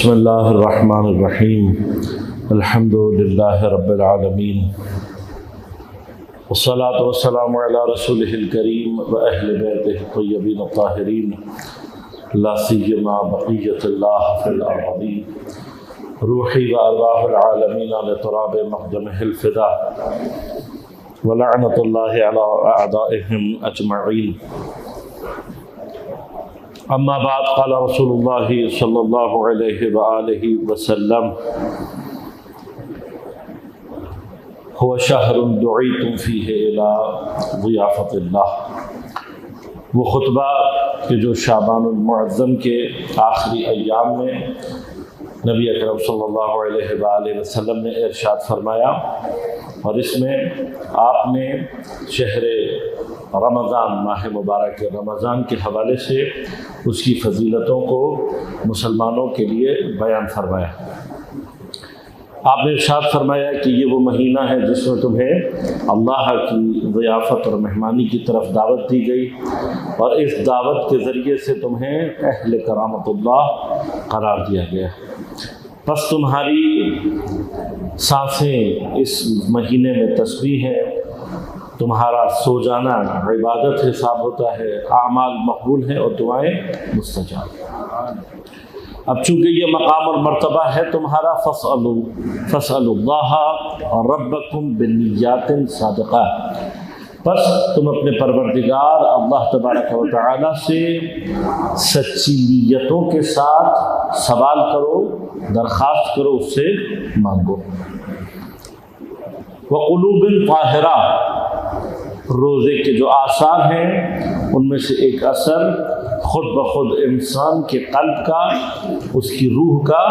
بسم اللہ الرحمن الرحیم الحمد للہ رب العالمین والصلاة والسلام علی رسولہ الکریم و اہل بیتہ الطیبین الطاہرین لا سیما بقیۃ اللہ فی الارضین روحی و ارواح العالمین لتراب مقدمہ الفدا ولعنۃ اللہ علی اعدائہم اجمعین. اما بعد قال رسول اللہ صلی اللہ علیہ وآلہ وسلم هو شہر دعیتم فیہ الی ضیافت اللہ. وہ خطبہ کہ جو شعبان المعظم کے آخری ایام میں نبی اکرم صلی اللہ علیہ وآلہ وسلم نے ارشاد فرمایا، اور اس میں آپ نے شہر رمضان، ماہ مبارک رمضان کے حوالے سے اس کی فضیلتوں کو مسلمانوں کے لیے بیان فرمایا. آپ نے ارشاد فرمایا کہ یہ وہ مہینہ ہے جس میں تمہیں اللہ کی ضیافت اور مہمانی کی طرف دعوت دی گئی، اور اس دعوت کے ذریعے سے تمہیں اہل کرامت اللہ قرار دیا گیا. بس تمہاری سانسیں اس مہینے میں تسبیح ہے، تمہارا سو جانا عبادت حساب ہوتا ہے، اعمال مقبول ہیں اور دعائیں مستجاب. اب چونکہ یہ مقام اور مرتبہ ہے تمہارا، فاسألوا اللہ ربکم بالنیات صادقہ، بس تم اپنے پروردگار اللہ تبارک و تعالی سے سچی نیتوں کے ساتھ سوال کرو، درخواست کرو، اس سے مانگو. وقلوب طاہرہ، روزے کے جو آثار ہیں ان میں سے ایک اثر خود بخود انسان کے قلب کا، اس کی روح کا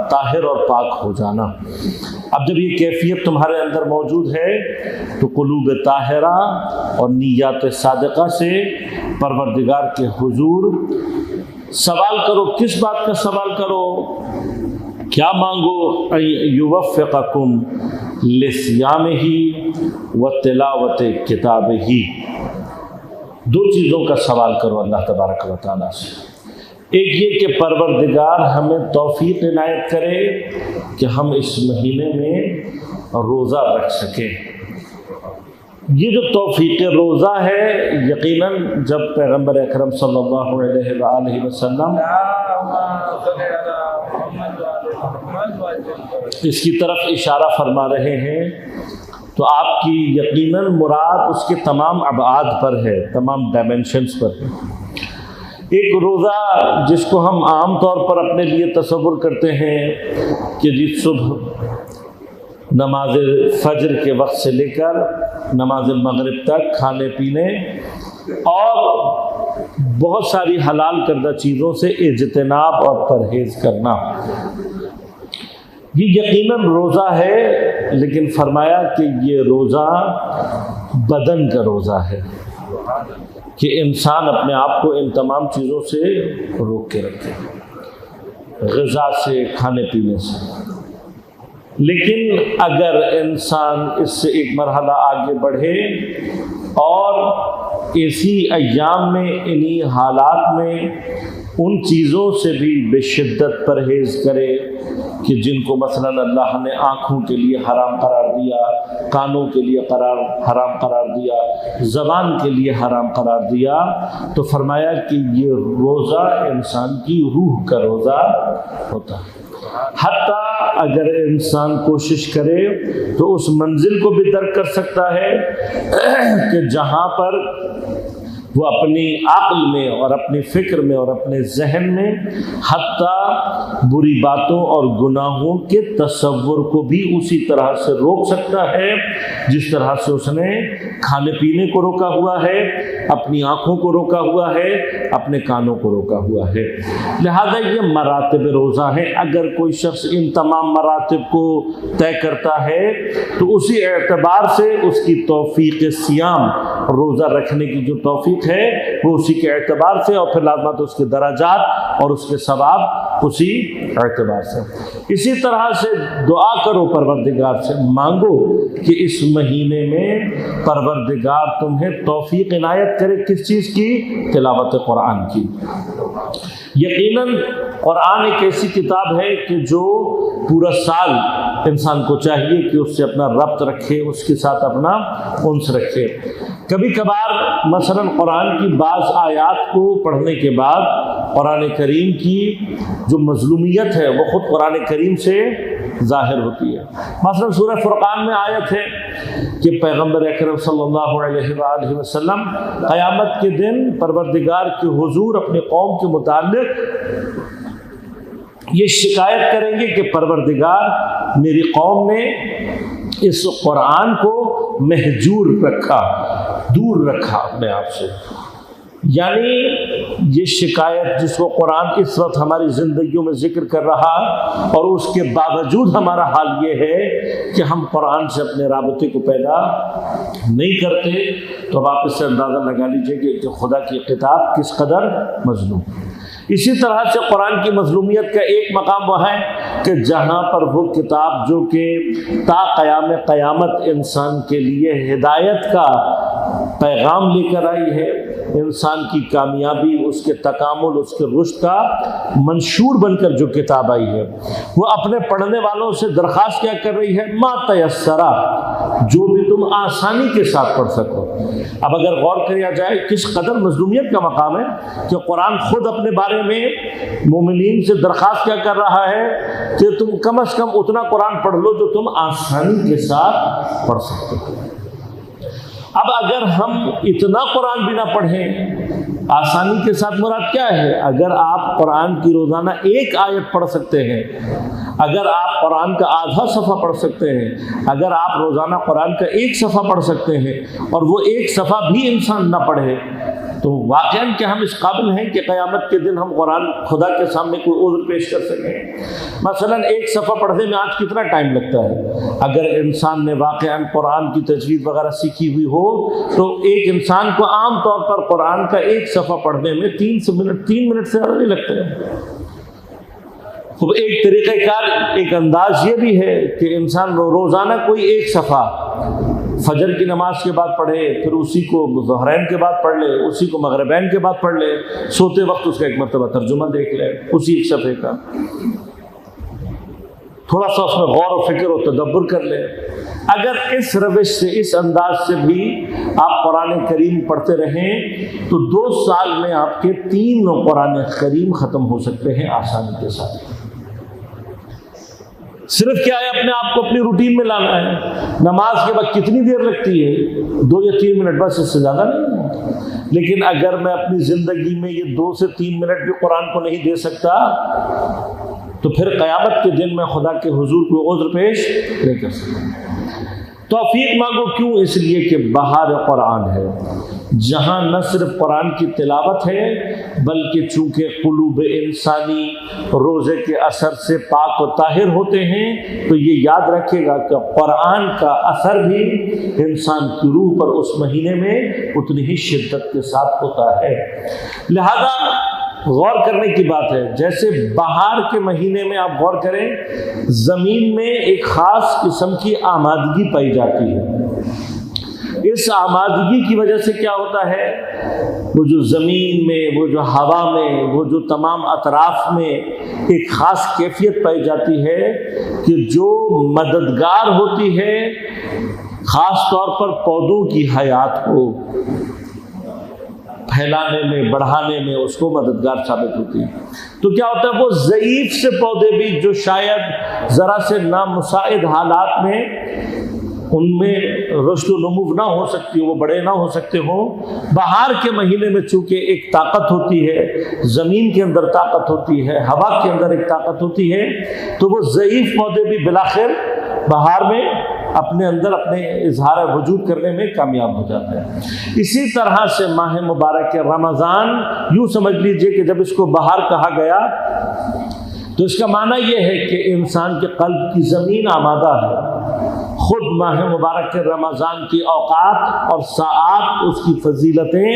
طاہر اور پاک ہو جانا. اب جب یہ کیفیت تمہارے اندر موجود ہے تو قلوب طاہرہ اور نیات صادقہ سے پروردگار کے حضور سوال کرو. کس بات کا سوال کرو؟ کیا مانگو؟ یوفقکم لصیامہ و تلاوت کتابہ. دو چیزوں کا سوال کرو اللہ تبارک و تعالیٰ سے. ایک یہ کہ پروردگار ہمیں توفیق عنایت کرے کہ ہم اس مہینے میں روزہ رکھ سکیں. یہ جو توفیق روزہ ہے، یقیناً جب پیغمبر اکرم صلی اللہ علیہ وآلہ وسلم اس کی طرف اشارہ فرما رہے ہیں تو آپ کی یقیناً مراد اس کے تمام ابعاد پر ہے، تمام ڈائمنشنز پر ہے. ایک روزہ جس کو ہم عام طور پر اپنے لیے تصور کرتے ہیں کہ جی صبح نماز فجر کے وقت سے لے کر نماز مغرب تک کھانے پینے اور بہت ساری حلال کردہ چیزوں سے اجتناب اور پرہیز کرنا، یہ یقیناً روزہ ہے. لیکن فرمایا کہ یہ روزہ بدن کا روزہ ہے کہ انسان اپنے آپ کو ان تمام چیزوں سے روک کے رکھے، غذا سے، کھانے پینے سے. لیکن اگر انسان اس سے ایک مرحلہ آگے بڑھے اور اسی ایام میں، انہی حالات میں ان چیزوں سے بھی بے شدت پرہیز کرے کہ جن کو مثلا اللہ نے آنکھوں کے لیے حرام قرار دیا، کانوں کے لیے حرام قرار دیا، زبان کے لیے حرام قرار دیا، تو فرمایا کہ یہ روزہ انسان کی روح کا روزہ ہوتا ہے. حتیٰ اگر انسان کوشش کرے تو اس منزل کو بھی درک کر سکتا ہے کہ جہاں پر وہ اپنی عقل میں اور اپنی فکر میں اور اپنے ذہن میں حتیٰ بری باتوں اور گناہوں کے تصور کو بھی اسی طرح سے روک سکتا ہے جس طرح سے اس نے کھانے پینے کو روکا ہوا ہے، اپنی آنکھوں کو روکا ہوا ہے، اپنے کانوں کو روکا ہوا ہے. لہذا یہ مراتب روزہ ہیں. اگر کوئی شخص ان تمام مراتب کو طے کرتا ہے تو اسی اعتبار سے اس کی توفیق سیام، روزہ رکھنے کی جو توفیق ہے وہ اسی کے اعتبار سے، اور پھر لازمات اس کے درجات اور اس کے ثواب اسی اعتبار سے. اسی طرح سے دعا کرو پروردگار سے، مانگو کہ اس مہینے میں پروردگار تمہیں توفیق عنایت کرے. کس چیز کی؟ تلاوت قرآن کی. یقیناً قرآن ایک ایسی کتاب ہے کہ جو پورا سال انسان کو چاہیے کہ اس سے اپنا ربط رکھے، اس کے ساتھ اپنا انس رکھے۔ کبھی کبھار مثلاً قرآن کی بعض آیات کو پڑھنے کے بعد قرآن کریم کی جو مظلومیت ہے وہ خود قرآن کریم سے ظاہر ہوتی ہے۔ مثلاً سورہ فرقان میں آیت ہے کہ پیغمبر اکرم صلی اللہ علیہ وآلہ وسلم قیامت کے دن پروردگار کے حضور اپنے قوم کے متعلق یہ شکایت کریں گے کہ پروردگار میری قوم نے اس قرآن کو محجور رکھا، دور رکھا اپنے آپ سے۔ یعنی یہ شکایت جس کو قرآن اس وقت ہماری زندگیوں میں ذکر کر رہا، اور اس کے باوجود ہمارا حال یہ ہے کہ ہم قرآن سے اپنے رابطے کو پیدا نہیں کرتے، تو اب آپ اس سے اندازہ لگا لیجئے کہ خدا کی کتاب کس قدر مظلوم۔ اسی طرح سے قرآن کی مظلومیت کا ایک مقام وہ ہے کہ جہاں پر وہ کتاب جو کہ تا قیام قیامت انسان کے لیے ہدایت کا پیغام لے کر آئی ہے، انسان کی کامیابی، اس کے تکامل، اس کے رشد کا منشور بن کر جو کتاب آئی ہے، وہ اپنے پڑھنے والوں سے درخواست کیا کر رہی ہے؟ ما تیسرا، جو بھی تم آسانی کے ساتھ پڑھ سکو۔ اب اگر غور کیا جائے کس قدر مظلومیت کا مقام ہے کہ قرآن خود اپنے بارے میں مومنین سے درخواست کیا کر رہا ہے کہ تم کم از کم اتنا قرآن پڑھ لو جو تم آسانی کے ساتھ پڑھ سکتے ہو۔ اب اگر ہم اتنا قرآن بھی نہ پڑھیں، آسانی کے ساتھ مراد کیا ہے؟ اگر آپ قرآن کی روزانہ ایک آیت پڑھ سکتے ہیں، اگر آپ قرآن کا آدھا صفحہ پڑھ سکتے ہیں، اگر آپ روزانہ قرآن کا ایک صفحہ پڑھ سکتے ہیں، اور وہ ایک صفحہ بھی انسان نہ پڑھے، تو واقعاً کہ ہم اس قابل ہیں کہ قیامت کے دن ہم قرآن خدا کے سامنے کوئی عذر پیش کر سکیں؟ مثلاً ایک صفحہ پڑھنے میں آج کتنا ٹائم لگتا ہے؟ اگر انسان نے واقعاً قرآن کی تجوید وغیرہ سیکھی ہوئی ہو تو ایک انسان کو عام طور پر قرآن کا ایک صفحہ پڑھنے میں 3 منٹ سے زیادہ نہیں لگتے۔ خب ایک طریقہ کار، ایک انداز یہ بھی ہے کہ انسان روزانہ کوئی ایک صفحہ فجر کی نماز کے بعد پڑھے، پھر اسی کو ظہرین کے بعد پڑھ لے، اسی کو مغربین کے بعد پڑھ لے، سوتے وقت اس کا ایک مرتبہ ترجمہ دیکھ لے اسی ایک صفحے کا، تھوڑا سا اس میں غور و فکر و تدبر کر لے۔ اگر اس روش سے، اس انداز سے بھی آپ قرآن کریم پڑھتے رہیں تو 2 سال میں آپ کے 3 قرآن کریم ختم ہو سکتے ہیں آسانی کے ساتھ۔ صرف کیا ہے اپنے آپ کو اپنی روٹین میں لانا ہے۔ نماز کے بعد کتنی دیر لگتی ہے؟ 2 یا 3 منٹ، بس اس سے زیادہ نہیں۔ لیکن اگر میں اپنی زندگی میں یہ 2 سے 3 منٹ بھی قرآن کو نہیں دے سکتا تو پھر قیامت کے دن میں خدا کے حضور کو عذر پیش نہیں کر سکتا۔ توفیق مانگو، کیوں؟ اس لیے کہ بہار قرآن ہے، جہاں نہ صرف قرآن کی تلاوت ہے بلکہ چونکہ قلوب انسانی روزے کے اثر سے پاک و طاہر ہوتے ہیں، تو یہ یاد رکھے گا کہ قرآن کا اثر بھی انسان کی روح پر اس مہینے میں اتنی ہی شدت کے ساتھ ہوتا ہے۔ لہذا غور کرنے کی بات ہے، جیسے بہار کے مہینے میں آپ غور کریں، زمین میں ایک خاص قسم کی آمادگی پائی جاتی ہے۔ اس آمادگی کی وجہ سے کیا ہوتا ہے؟ وہ جو زمین میں، وہ جو ہوا میں، وہ جو تمام اطراف میں ایک خاص کیفیت پائی جاتی ہے کہ جو مددگار ہوتی ہے خاص طور پر پودوں کی حیات کو پھیلانے میں، بڑھانے میں، اس کو مددگار ثابت ہوتی ہے۔ تو کیا ہوتا ہے؟ وہ ضعیف سے پودے بھی جو شاید ذرا سے نامساعد حالات میں ان میں رشد و نمو نہ ہو سکتی ہو، وہ بڑے نہ ہو سکتے ہوں، بہار کے مہینے میں چونکہ ایک طاقت ہوتی ہے، زمین کے اندر طاقت ہوتی ہے، ہوا کے اندر ایک طاقت ہوتی ہے، تو وہ ضعیف پودے بھی بالآخر بہار میں اپنے اندر اپنے اظہار وجود کرنے میں کامیاب ہو جاتے ہیں۔ اسی طرح سے ماہ مبارک رمضان، یوں سمجھ لیجئے کہ جب اس کو بہار کہا گیا تو اس کا معنی یہ ہے کہ انسان کے قلب کی زمین آمادہ ہے، خود ماہ مبارک کے رمضان کی اوقات اور ساعات اس کی فضیلتیں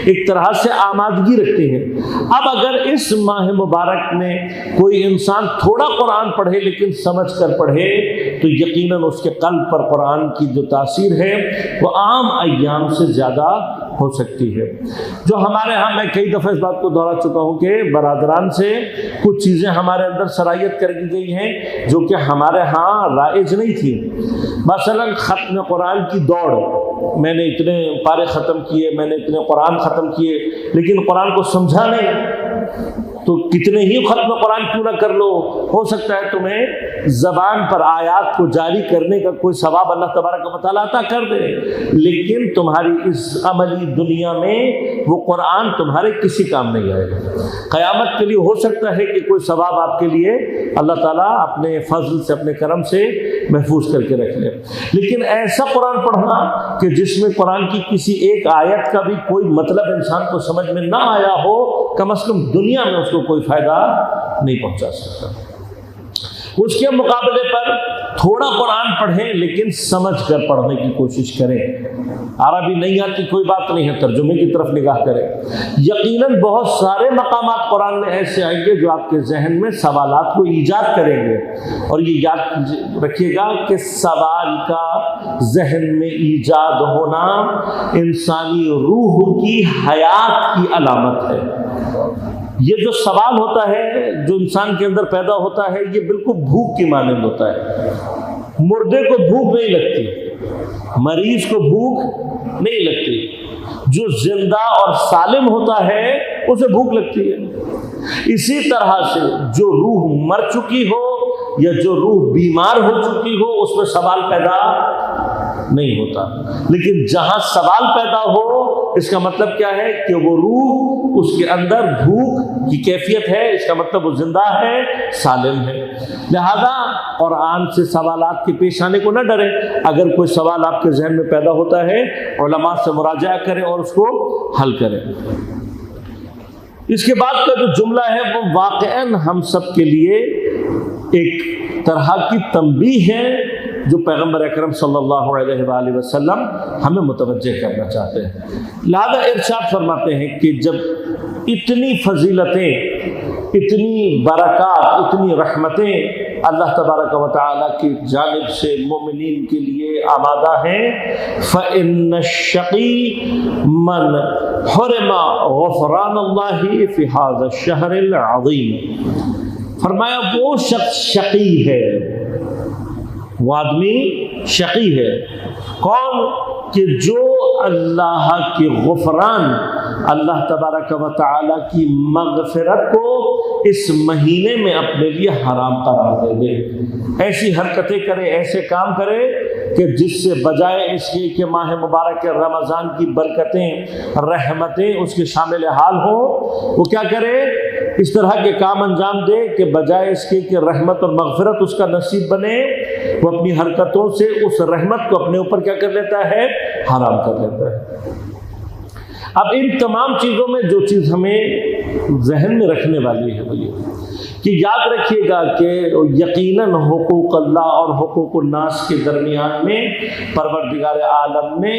ایک طرح سے آمادگی رکھتے ہیں۔ اب اگر اس ماہ مبارک میں کوئی انسان تھوڑا قرآن پڑھے لیکن سمجھ کر پڑھے تو یقیناً اس کے قلب پر قرآن کی جو تاثیر ہے وہ عام ایام سے زیادہ ہو سکتی ہے۔ جو ہمارے ہاں، میں کئی دفعہ اس بات کو دہرا چکا ہوں کہ برادران سے کچھ چیزیں ہمارے اندر صلاحیت کر دی گئی ہیں جو کہ ہمارے ہاں رائج نہیں تھی۔ مثلا ختم قرآن کی دوڑ، میں نے اتنے پارے ختم کیے، میں نے اتنے قرآن ختم کیے، لیکن قرآن کو سمجھا نہیں، تو کتنے ہی ختم قرآن کیوں نہ کر لو، ہو سکتا ہے تمہیں زبان پر آیات کو جاری کرنے کا کوئی ثواب اللہ تبارک و تعالیٰ عطا کر دے، لیکن تمہاری اس عملی دنیا میں وہ قرآن تمہارے کسی کام نہیں آئے گا۔ قیامت کے لیے ہو سکتا ہے کہ کوئی ثواب آپ کے لیے اللہ تعالیٰ اپنے فضل سے، اپنے کرم سے محفوظ کر کے رکھ لے، لیکن ایسا قرآن پڑھنا کہ جس میں قرآن کی کسی ایک آیت کا بھی کوئی مطلب انسان کو سمجھ میں نہ آیا ہو، کم از کم دنیا میں اس کو کوئی فائدہ نہیں پہنچا سکتا۔ اس کے مقابلے پر تھوڑا قرآن پڑھیں لیکن سمجھ کر پڑھنے کی کوشش کریں۔ عربی نہیں آتی کوئی بات نہیں ہے، ترجمے کی طرف نگاہ کریں۔ یقیناً بہت سارے مقامات قرآن میں ایسے آئیں گے جو آپ کے ذہن میں سوالات کو ایجاد کریں گے، اور یہ یاد رکھیے گا کہ سوال کا ذہن میں ایجاد ہونا انسانی روح کی حیات کی علامت ہے۔ یہ جو سوال ہوتا ہے جو انسان کے اندر پیدا ہوتا ہے، یہ بالکل بھوک کی مانند ہوتا ہے۔ مردے کو بھوک نہیں لگتی، مریض کو بھوک نہیں لگتی، جو زندہ اور سالم ہوتا ہے اسے بھوک لگتی ہے۔ اسی طرح سے جو روح مر چکی ہو یا جو روح بیمار ہو چکی ہو اس میں سوال پیدا نہیں ہوتا، لیکن جہاں سوال پیدا ہو اس کا مطلب کیا ہے کہ وہ روح، اس کے اندر بھوک کی کیفیت ہے، اس کا مطلب وہ زندہ ہے، سالم ہے۔ لہذا قرآن سے سوالات کے پیش آنے کو نہ ڈریں۔ اگر کوئی سوال آپ کے ذہن میں پیدا ہوتا ہے، علماء سے مراجعہ کریں اور اس کو حل کریں۔ اس کے بعد کا جو جملہ ہے وہ واقعاً ہم سب کے لیے ایک طرح کی تنبیہ ہے جو پیغمبر اکرم صلی اللہ علیہ وآلہ وسلم ہمیں متوجہ کرنا چاہتے ہیں۔ لہذا ارشاد فرماتے ہیں کہ جب اتنی فضیلتیں، اتنی برکات، اتنی رحمتیں اللہ تبارک و تعالیٰ کی جانب سے مومنین کے لیے آمادہ ہیں، فَإِنَّ الشَّقِيَّ مَنْ حُرِمَ غُفْرَانَ اللَّهِ فِي هَذَا الشَّهْرِ الْعَظِيمِ، فرمایا وہ شخص شقی ہے، وہ آدمی شقی ہے۔ کون؟ کہ جو اللہ کی غفران، اللہ تبارک و تعالیٰ کی مغفرت کو اس مہینے میں اپنے لیے حرام قرار دے دے، ایسی حرکتیں کرے، ایسے کام کرے کہ جس سے بجائے اس کے کہ ماہ مبارک رمضان کی برکتیں، رحمتیں اس کے شامل حال ہوں، وہ کیا کرے؟ اس طرح کے کام انجام دے کہ بجائے اس کے کہ رحمت اور مغفرت اس کا نصیب بنے، وہ اپنی حرکتوں سے اس رحمت کو اپنے اوپر کیا کر لیتا ہے؟ حرام کر لیتا ہے۔ اب ان تمام چیزوں میں جو چیز ہمیں ذہن میں رکھنے والی ہے وہ یہ کہ یاد رکھیے گا کہ یقیناً حقوق اللہ اور حقوق الناس کے درمیان میں پروردگار عالم نے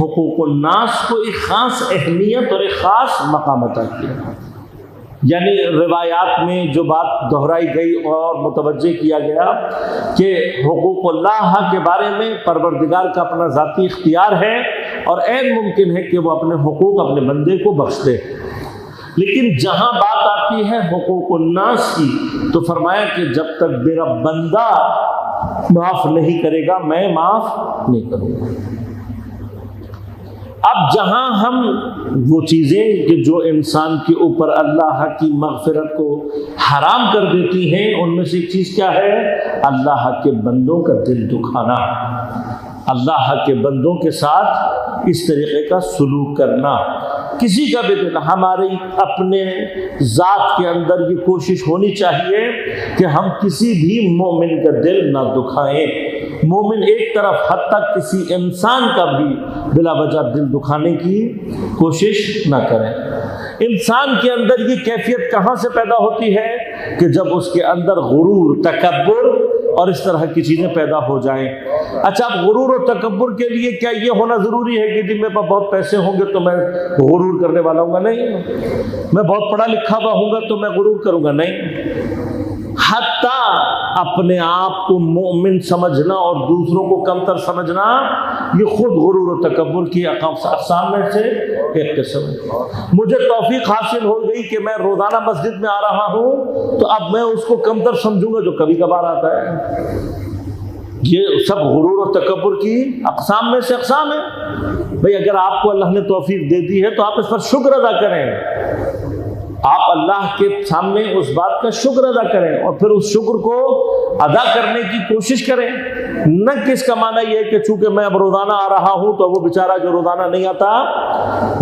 حقوق الناس کو ایک خاص اہمیت اور ایک خاص مقام عطا کیا۔ یعنی روایات میں جو بات دہرائی گئی اور متوجہ کیا گیا کہ حقوق اللہ کے بارے میں پروردگار کا اپنا ذاتی اختیار ہے اور عین ممکن ہے کہ وہ اپنے حقوق اپنے بندے کو بخش دے، لیکن جہاں بات آتی ہے حقوق الناس کی تو فرمایا کہ جب تک میرا بندہ معاف نہیں کرے گا میں معاف نہیں کروں گا۔ اب جہاں ہم وہ چیزیں کہ جو انسان کے اوپر اللہ کی مغفرت کو حرام کر دیتی ہیں، ان میں سے ایک چیز کیا ہے؟ اللہ کے بندوں کا دل دکھانا، اللہ کے بندوں کے ساتھ اس طریقے کا سلوک کرنا۔ کسی کا بھی دل، ہماری اپنے ذات کے اندر یہ کوشش ہونی چاہیے کہ ہم کسی بھی مومن کا دل نہ دکھائیں۔ مومن ایک طرف، حتیٰ کسی انسان کا بھی بلا وجہ دل دکھانے کی کوشش نہ کریں۔ انسان کے اندر یہ کیفیت کہاں سے پیدا ہوتی ہے کہ جب اس کے اندر غرور، تکبر اور اس طرح کی چیزیں پیدا ہو جائیں۔ اچھا اب غرور و تکبر کے لیے کیا یہ ہونا ضروری ہے کہ جی میرے پاس بہت پیسے ہوں گے تو میں غرور کرنے والا ہوں گا؟ نہیں. میں بہت پڑھا لکھا ہوا ہوں گا تو میں غرور کروں گا؟ نہیں. حتیٰ اپنے آپ کو مومن سمجھنا اور دوسروں کو کمتر سمجھنا یہ خود غرور و تکبر کی اقسام میں سے ایک قسم ہے. مجھے توفیق حاصل ہو گئی کہ میں روزانہ مسجد میں آ رہا ہوں تو اب میں اس کو کمتر سمجھوں گا جو کبھی کبھار آتا ہے. یہ سب غرور و تکبر کی اقسام میں سے اقسام ہے. بھئی اگر آپ کو اللہ نے توفیق دے دی ہے تو آپ اس پر شکر ادا کریں. آپ اللہ کے سامنے اس بات کا شکر ادا کریں اور پھر اس شکر کو ادا کرنے کی کوشش کریں. نہ کہ اس کا معنی یہ ہے کہ چونکہ میں اب روزانہ آ رہا ہوں تو وہ بیچارہ جو روزانہ نہیں آتا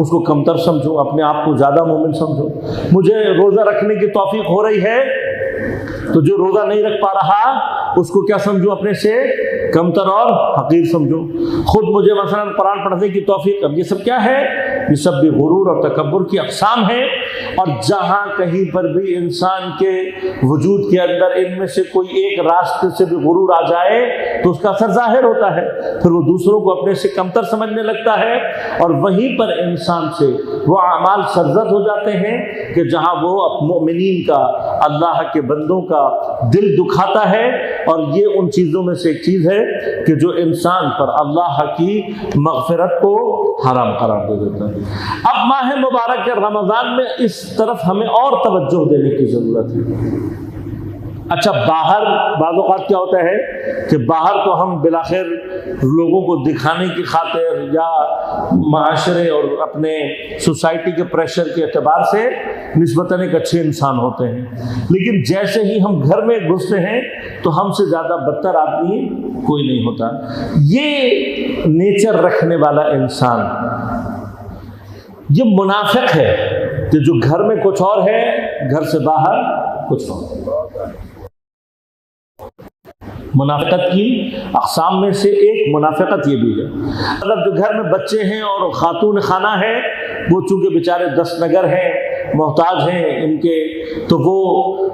اس کو کمتر سمجھوں، اپنے آپ کو زیادہ مومن سمجھوں. مجھے روزہ رکھنے کی توفیق ہو رہی ہے تو جو روزہ نہیں رکھ پا رہا اس کو کیا سمجھوں؟ اپنے سے کمتر اور حقیر سمجھوں. خود مجھے مثلا قرآن پڑھنے کی توفیق، اب یہ سب کیا ہے؟ یہ سب بھی غرور اور تکبر کی اقسام ہیں. اور جہاں کہیں پر بھی انسان کے وجود کے اندر ان میں سے کوئی ایک راستے سے بھی غرور آ جائے تو اس کا اثر ظاہر ہوتا ہے، پھر وہ دوسروں کو اپنے سے کمتر سمجھنے لگتا ہے اور وہیں پر انسان سے وہ اعمال سرزد ہو جاتے ہیں کہ جہاں وہ مومنین کا، اللہ کے بندوں کا دل دکھاتا ہے. اور یہ ان چیزوں میں سے ایک چیز ہے کہ جو انسان پر اللہ کی مغفرت کو حرام قرار دے دیتا ہے. اب ماہ مبارک رمضان میں اس طرف ہمیں اور توجہ دینے کی ضرورت ہے. اچھا باہر بعض اوقات کیا ہوتا ہے کہ باہر تو ہم بلاخر لوگوں کو دکھانے کی خاطر یا معاشرے اور اپنے سوسائٹی کے پریشر کے اعتبار سے نسبتاً ایک اچھے انسان ہوتے ہیں، لیکن جیسے ہی ہم گھر میں گھستے ہیں تو ہم سے زیادہ بدتر آدمی کوئی نہیں ہوتا. یہ نیچر رکھنے والا انسان یہ منافق ہے کہ جو گھر میں کچھ اور ہے گھر سے باہر کچھ اور. منافقت کی اقسام میں سے ایک منافقت یہ بھی ہے. مطلب جو گھر میں بچے ہیں اور خاتون خانہ ہے وہ چونکہ بیچارے دست نگر ہیں، محتاج ہیں ان کے، تو وہ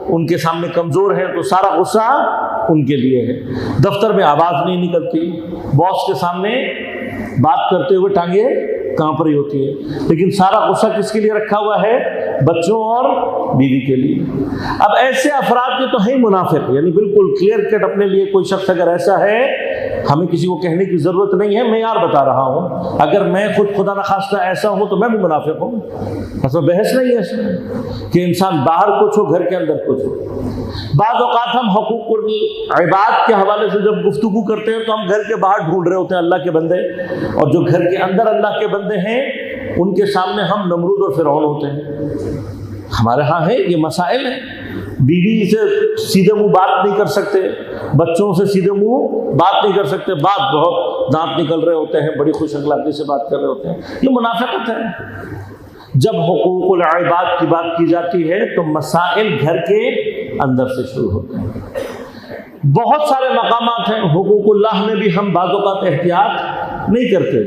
ان کے سامنے کمزور ہیں تو سارا غصہ ان کے لیے ہے. دفتر میں آواز نہیں نکلتی، باس کے سامنے بات کرتے ہوئے ٹانگیں کانپ رہی ہوتی ہے، لیکن سارا غصہ کس کے لیے رکھا ہوا ہے؟ بچوں اور بیوی کے لیے. اب ایسے افراد کے تو ہے منافق، یعنی بالکل کلیئر کٹ اپنے لیے کوئی شخص اگر ایسا ہے ہمیں کسی کو کہنے کی ضرورت نہیں ہے. میں یار بتا رہا ہوں اگر میں خود خدا نخواستہ ایسا ہوں تو میں بھی منافق ہوں. ایسا بحث نہیں ہے اس میں کہ انسان باہر کچھ ہو گھر کے اندر کچھ ہو. بعض اوقات ہم حقوق العباد کے حوالے سے جب گفتگو کرتے ہیں تو ہم گھر کے باہر ڈھونڈ رہے ہوتے ہیں اللہ کے بندے، اور جو گھر کے اندر اللہ کے بندے ہیں ان کے سامنے ہم نمرود اور فرعون ہوتے ہیں. ہمارے ہاں ہے یہ مسائل ہیں. بیوی سے سیدھے منہ بات نہیں کر سکتے، بچوں سے سیدھے منہ بات نہیں کر سکتے، بات بہت دانت نکل رہے ہوتے ہیں، بڑی خوش اخلاقی سے بات کر رہے ہوتے ہیں. یہ منافقت ہے. جب حقوق العباد کی بات کی جاتی ہے تو مسائل گھر کے اندر سے شروع ہوتے ہیں. بہت سارے مقامات ہیں حقوق اللہ میں بھی ہم بعض اوقات احتیاط نہیں کرتے.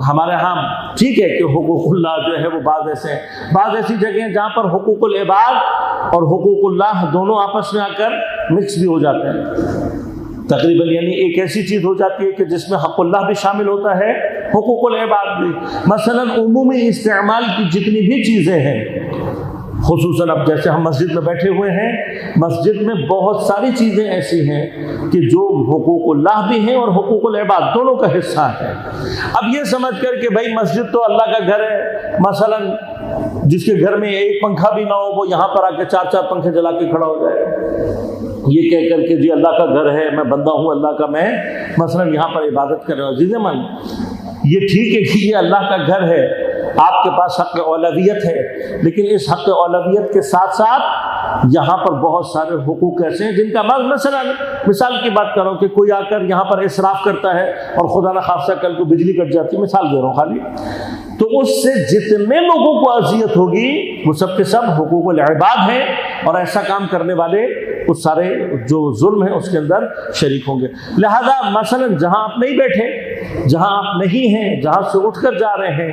ہمارے ہاں ٹھیک ہے کہ حقوق اللہ جو ہے وہ بعض ایسی جگہیں ہیں جہاں پر حقوق العباد اور حقوق اللہ دونوں آپس میں آ کر مکس بھی ہو جاتے ہیں تقریباً. یعنی ایک ایسی چیز ہو جاتی ہے کہ جس میں حق اللہ بھی شامل ہوتا ہے، حقوق العباد بھی. مثلاً عمومی استعمال کی جتنی بھی چیزیں ہیں، خصوصاً اب جیسے ہم مسجد میں بیٹھے ہوئے ہیں، مسجد میں بہت ساری چیزیں ایسی ہیں کہ جو حقوق اللہ بھی ہیں اور حقوق العباد دونوں کا حصہ ہے. اب یہ سمجھ کر کہ بھائی مسجد تو اللہ کا گھر ہے، مثلاً جس کے گھر میں ایک پنکھا بھی نہ ہو وہ یہاں پر آ کے 4 پنکھے جلا کے کھڑا ہو جائے، یہ کہہ کر کے جی اللہ کا گھر ہے، میں بندہ ہوں اللہ کا، میں مثلاً یہاں پر عبادت کر رہا ہوں. عزیز من، یہ ٹھیک ہے کہ یہ اللہ کا گھر ہے، آپ کے پاس حق اولویت ہے، لیکن اس حق اولویت کے ساتھ ساتھ یہاں پر بہت سارے حقوق ایسے ہیں جن کا مثلا مثال کی بات کر رہا ہوں کہ کوئی آ کر یہاں پر اسراف کرتا ہے اور خدا نخواستہ کل کو بجلی کٹ جاتی ہے، مثال دے رہا ہوں خالی، تو اس سے جتنے لوگوں کو اذیت ہوگی وہ سب کے سب حقوق العباد ہیں اور ایسا کام کرنے والے اس سارے جو ظلم ہے اس کے اندر شریک ہوں گے. لہذا مثلا جہاں آپ نہیں بیٹھے، جہاں آپ نہیں ہیں، جہاں سے اٹھ کر جا رہے ہیں،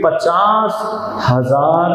50,000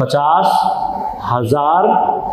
50,000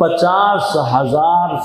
50,000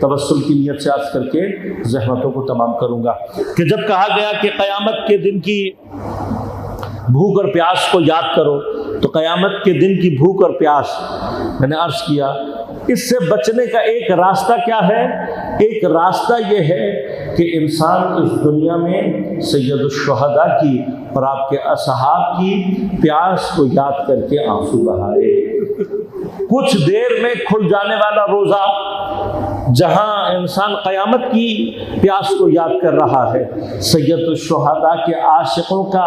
توسل کی نیت سے عرض کر کے زحمتوں کو تمام کروں گا کہ جب کہا گیا کہ قیامت کے دن کی بھوک اور پیاس کو یاد کرو، تو قیامت کے دن کی بھوک اور پیاس میں نے عرض کیا، اس سے بچنے کا ایک راستہ کیا ہے؟ ایک راستہ یہ ہے کہ انسان اس دنیا میں سید الشہداء کی اور آپ کے اصحاب کی پیاس کو یاد کر کے آنسو بہائے۔ کچھ دیر میں کھل جانے والا روزہ، جہاں انسان قیامت کی پیاس کو یاد کر رہا ہے، سید الشہداء کے عاشقوں کا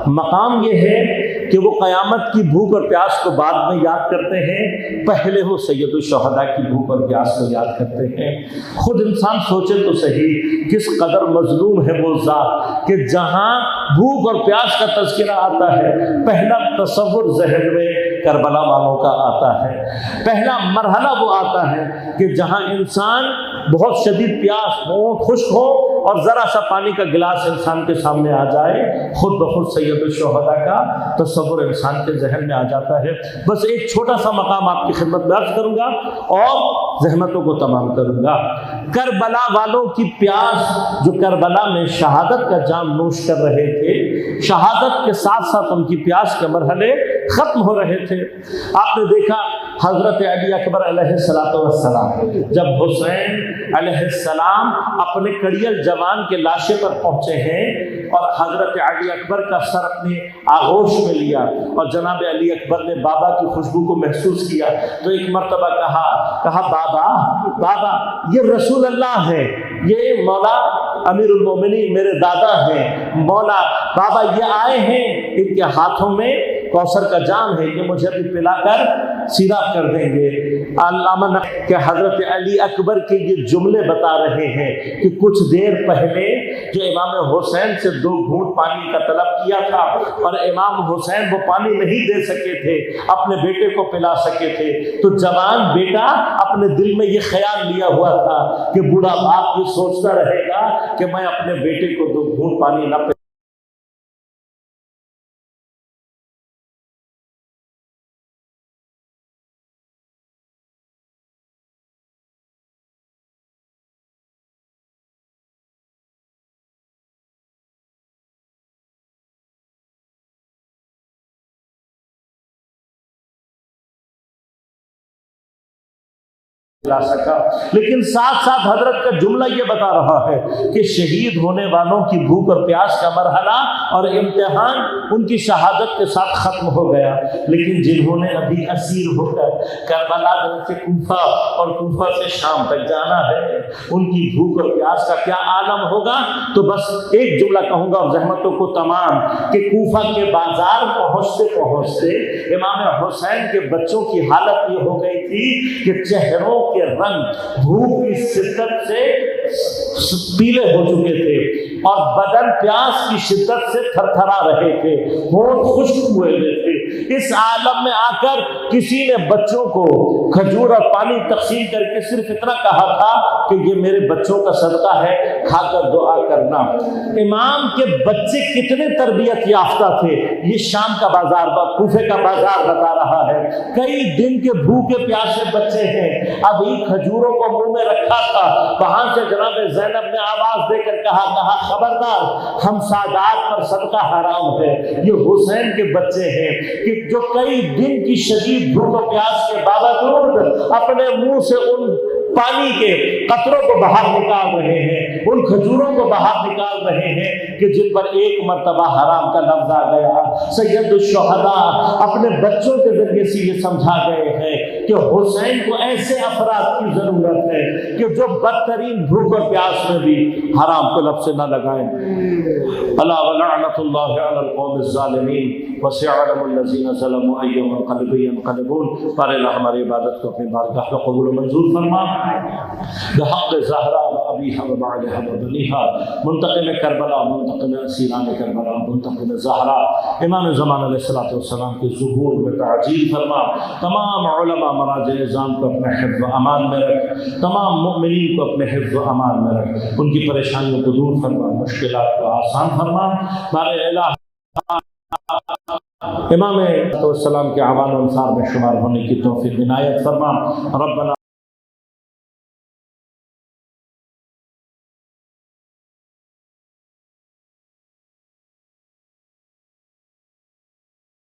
مقام یہ ہے کہ وہ قیامت کی بھوک اور پیاس کو بعد میں یاد کرتے ہیں، پہلے وہ سید الشہداء کی بھوک اور پیاس کو یاد کرتے ہیں۔ خود انسان سوچے تو صحیح کس قدر مظلوم ہے وہ ذات کہ جہاں بھوک اور پیاس کا تذکرہ آتا ہے، پہلا تصور ذہن میں کربلا والوں کا آتا ہے، پہلا مرحلہ وہ آتا ہے کہ جہاں انسان بہت شدید پیاس ہو، خشک ہو اور ذرا سا پانی کا گلاس انسان کے سامنے آ جائے، خود بخود سید الشہداء کا تصور انسان کے ذہن میں آ جاتا ہے۔ بس ایک چھوٹا سا مقام آپ کی خدمت میں عرض کروں گا اور زحمتوں کو تمام کروں گا۔ کربلا والوں کی پیاس، جو کربلا میں شہادت کا جام نوش کر رہے تھے، شہادت کے ساتھ ساتھ ان کی پیاس کے مرحلے ختم ہو رہے تھے۔ آپ نے دیکھا حضرت علی اکبر علیہ السلام جب حسین علیہ السلام اپنے کڑیل جوان کے لاشے پر پہنچے ہیں اور حضرت علی اکبر کا سر اپنے آغوش میں لیا اور جناب علی اکبر نے بابا کی خوشبو کو محسوس کیا، تو ایک مرتبہ کہا بابا یہ رسول اللہ ہے، یہ مولا امیر المومنین میرے دادا ہیں، مولا بابا یہ آئے ہیں، ان کے ہاتھوں میں کوثر کا جام ہے، یہ مجھے بھی پلا کر سیراب کر دیں گے۔ علامہ کہ حضرت علی اکبر کے یہ جملے بتا رہے ہیں کہ کچھ دیر پہلے جو امام حسین سے 2 گھونٹ پانی کا طلب کیا تھا اور امام حسین وہ پانی نہیں دے سکے تھے، اپنے بیٹے کو پلا سکے تھے، تو جوان بیٹا اپنے دل میں یہ خیال لیا ہوا تھا کہ بوڑھا باپ یہ سوچتا رہے گا کہ میں اپنے بیٹے کو 2 گھونٹ پانی نہ پلا۔ لا سکا، لیکن ساتھ ساتھ حضرت کا جملہ یہ بتا رہا ہے کہ شہید ہونے والوں کی بھوک اور پیاس کا مرحلہ اور امتحان ان کی شہادت کے ساتھ ختم ہو گیا، لیکن جنہوں نے ابھی اسیر ہو کر کربلا سے کوفہ اور کوفہ سے شام تک جانا ہے، ان کی بھوک اور پیاس کا کیا عالم ہوگا۔ تو بس ایک جملہ کہوں گا اور زحمتوں کو تمام، کہ کوفہ کے بازار پہنچتے پہنچتے امام حسین کے بچوں کی حالت یہ ہو گئی تھی کہ چہروں کے رنگ بھوک کی شدت سے پیلے ہو چکے تھے اور بدن پیاس کی شدت سے تھرتھرا رہے تھے، ہونٹ خشک ہوئے تھے۔ اس عالم میں آ کر کسی نے بچوں کو کھجور اور پانی تقسیم کر کے صرف اتنا کہا تھا کہ یہ میرے بچوں کا صدقہ ہے، کھا کر دعا کرنا۔ امام کے بچے کتنے تربیت یافتہ تھے، یہ شام کا بازار، کوفے کا بازار بتا رہا ہے۔ کئی دن کے بھوکے پیاسے بچے ہیں، ابھی کھجوروں کو منہ میں رکھا تھا، وہاں سے جناب زینب نے آواز دے کر کہا خبردار، ہم سادات پر صدقہ حرام ہے۔ یہ حسین کے بچے ہیں کہ جو کئی دن کی شدید بھوک و پیاس کے باوجود اپنے منہ سے ان پانی کے قطروں کو باہر نکال رہے ہیں، ان کھجوروں کو باہر نکال رہے ہیں کہ جن پر ایک مرتبہ حرام کا لفظ آ گیا۔ سید الشہداء اپنے بچوں کے ذریعے سے یہ سمجھا گئے ہیں کہ حسین کو ایسے افراد کی ضرورت ہے کہ جو بدترین بھوک اور پیاس میں بھی حرام کو لب سے نہ لگائیں۔ الا ولعنۃ اللہ علی القوم الظالمین وسيعلم الذين ظلموا أي منقلب ينقلبون۔ پر الہ ہماری عبادت کو اپنی بارگاہ میں قبول و منظور فرما، بحق زہرا ابیہا و بعدہا و بنیہا، منتقم کربلا، منتقم اسیران کربلا، منتقم زہرا، امام زمان علیہ السلام کے ظہور میں تعجیل فرما۔ تمام علماء مراجع نظام کو اپنے حفظ و امان میں رکھ، تمام مؤمنین کو اپنے حفظ و امان میں رکھ، ان کی پریشانیوں کو دور فرما، مشکلات کو آسان فرما۔ بار الہ امام علیہ السلام کے اعوان و انصار میں شمار ہونے کی توفیق عنایت فرما۔ ربنا